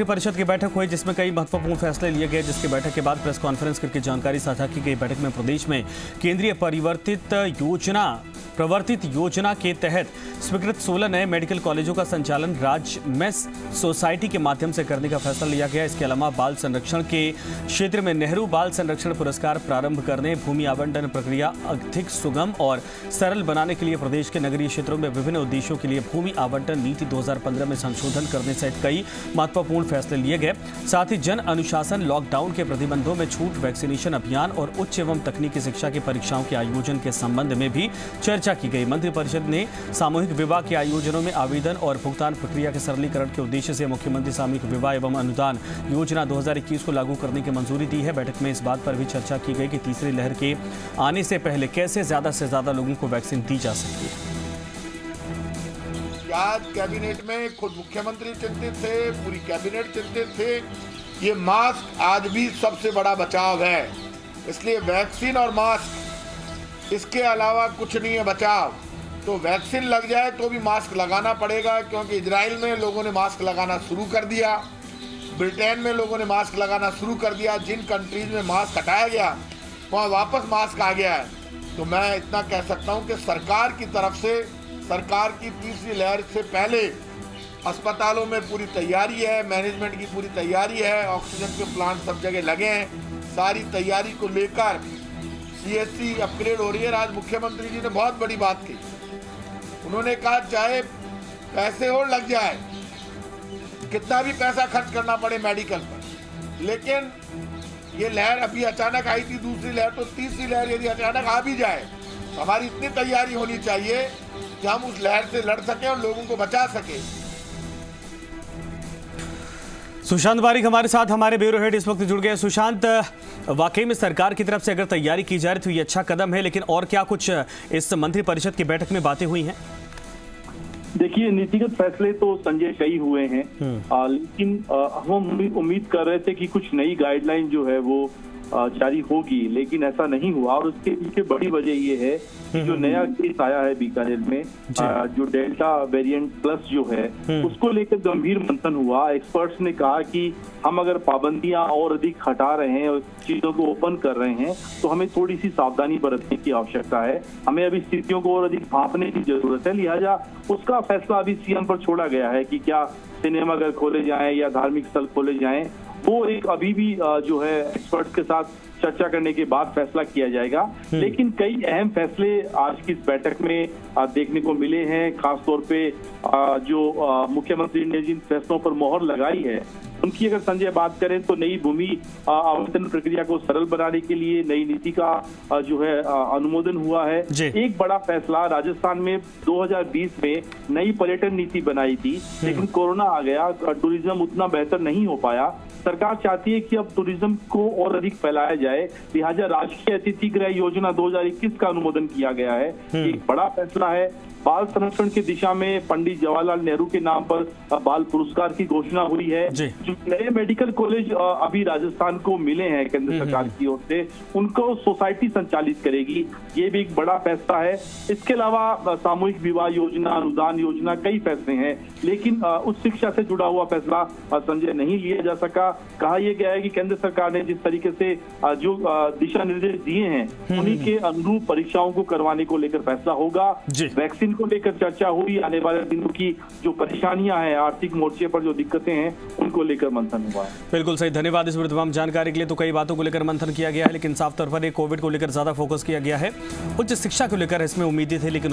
परिषद की बैठक हुई जिसमें कई महत्वपूर्ण फैसले लिए गए। जिसकी बैठक के बाद प्रेस कॉन्फ्रेंस करके जानकारी साझा की गई। बैठक में प्रदेश में केंद्रीय प्रवर्तित योजना के तहत स्वीकृत 16 नए मेडिकल कॉलेजों का संचालन राज्य मेस सोसाइटी के माध्यम से करने का फैसला लिया गया। इसके अलावा बाल संरक्षण के क्षेत्र में नेहरू बाल संरक्षण पुरस्कार प्रारंभ करने, भूमि आवंटन प्रक्रिया अधिक सुगम और सरल बनाने के लिए प्रदेश के नगरीय क्षेत्रों में विभिन्न उद्देश्यों के लिए भूमि आवंटन नीति 2015 में संशोधन करने सहित कई महत्वपूर्ण फैसले लिए गए। साथ ही जन अनुशासन, लॉकडाउन के प्रतिबंधों में छूट, वैक्सीनेशन अभियान और उच्च एवं तकनीकी शिक्षा की परीक्षाओं के आयोजन के संबंध में भी चर्चा की गई। मंत्रिपरिषद ने सामूहिक विवाह के आयोजनों में आवेदन और भुगतान प्रक्रिया के सरलीकरण के उद्देश्य से मुख्यमंत्री सामूहिक विवाह एवं अनुदान योजना 2021 को लागू करने की मंजूरी दी है। बैठक में इस बात पर भी चर्चा की गई कि तीसरी लहर के आने से पहले कैसे ज्यादा से ज्यादा लोगों को वैक्सीन दी जा सकती है। आज कैबिनेट में खुद मुख्यमंत्री चिंतित थे, पूरी कैबिनेट चिंतित थे। ये मास्क आज भी सबसे बड़ा बचाव है, इसलिए वैक्सीन और मास्क, इसके अलावा कुछ नहीं है बचाव। तो वैक्सीन लग जाए तो भी मास्क लगाना पड़ेगा, क्योंकि इजराइल में लोगों ने मास्क लगाना शुरू कर दिया, ब्रिटेन में लोगों ने मास्क लगाना शुरू कर दिया। जिन कंट्रीज में मास्क हटाया गया वहाँ वापस मास्क आ गया है। तो मैं इतना कह सकता हूँ कि सरकार की तरफ से, सरकार की तीसरी लहर से पहले अस्पतालों में पूरी तैयारी है, मैनेजमेंट की पूरी तैयारी है, ऑक्सीजन के प्लांट सब जगह लगे हैं। सारी तैयारी को लेकर सीएचसी अपग्रेड हो रही है। आज मुख्यमंत्री जी ने बहुत बड़ी बात की, उन्होंने कहा चाहे पैसे और लग जाए, कितना भी पैसा खर्च करना पड़े मेडिकल पर, लेकिन ये लहर अभी अचानक आई थी, दूसरी लहर, तो तीसरी लहर यदि अचानक आ भी जाए तो हमारी इतनी तैयारी होनी चाहिए कि हम उस लहर से लड़ सकें और लोगों को बचा सकें। सुशांत बारिक हमारे साथ, हमारे ब्यूरो हेड इस वक्त जुड़ गए। सुशांत, वाकई में सरकार की तरफ से अगर तैयारी की जा रही तो ये अच्छा कदम है, लेकिन और क्या कुछ इस मंत्रिपरिषद की बैठक में बातें हुई हैं? देखिए, नीतिगत फैसले तो संजय कई हुए हैं, लेकिन हम उम्मीद कर रहे थे कि कुछ नई गाइडलाइन जो है वो जारी होगी, लेकिन ऐसा नहीं हुआ। और उसके पीछे बड़ी वजह ये है कि जो नया केस आया है बीकानेर में, जो डेल्टा वेरिएंट प्लस जो है, उसको लेकर गंभीर मंथन हुआ। एक्सपर्ट्स ने कहा कि हम अगर पाबंदियां और अधिक हटा रहे हैं और चीजों को ओपन कर रहे हैं तो हमें थोड़ी सी सावधानी बरतने की आवश्यकता है। हमें अभी स्थितियों को और अधिक भांपने की जरूरत है। लिहाजा उसका फैसला अभी सीएम पर छोड़ा गया है कि क्या सिनेमाघर खोले जाएं या धार्मिक स्थल खोले जाएं। वो एक अभी भी जो है एक्सपर्ट के साथ चर्चा करने के बाद फैसला किया जाएगा। लेकिन कई अहम फैसले आज की इस बैठक में देखने को मिले हैं। खासतौर पे जो मुख्यमंत्री ने जिन फैसलों पर मोहर लगाई है उनकी अगर संजय बात करें तो नई भूमि आवंटन प्रक्रिया को सरल बनाने के लिए नई नीति का जो है अनुमोदन हुआ है। एक बड़ा फैसला, राजस्थान में 2020 में नई पर्यटन नीति बनाई थी, लेकिन कोरोना आ गया, टूरिज्म उतना बेहतर नहीं हो पाया। सरकार चाहती है कि अब टूरिज्म को और अधिक फैलाया जाए, लिहाजा राष्ट्रीय अतिथि गृह योजना 2021 का अनुमोदन किया गया है। एक बड़ा फैसला है। बाल संरक्षण की दिशा में पंडित जवाहरलाल नेहरू के नाम पर बाल पुरस्कार की घोषणा हुई है। जो नए मेडिकल कॉलेज अभी राजस्थान को मिले हैं केंद्र सरकार की ओर से, उनको सोसाइटी संचालित करेगी, ये भी एक बड़ा फैसला है। इसके अलावा सामूहिक विवाह योजना, अनुदान योजना, कई फैसले हैं, लेकिन उच्च शिक्षा से जुड़ा हुआ फैसला संजय नहीं लिया जा सका। कहा यह गया है कि केंद्र सरकार ने जिस तरीके से जो दिशा निर्देश दिए हैं उन्हीं के अनुरूप परीक्षाओं को करवाने को लेकर फैसला होगा। वैक्सीन को लेकर चर्चा हुई, आने वाले दिनों की जो परेशानियां हैं, आर्थिक मोर्चे पर जो दिक्कतें हैं, उनको लेकर मंथन हुआ है। बिल्कुल सही, धन्यवाद इस तमाम जानकारी के लिए। तो कई बातों को लेकर मंथन किया गया है, लेकिन साफ तौर पर कोविड को लेकर ज्यादा फोकस किया गया है। उच्च शिक्षा को लेकर इसमें उम्मीदें थी, लेकिन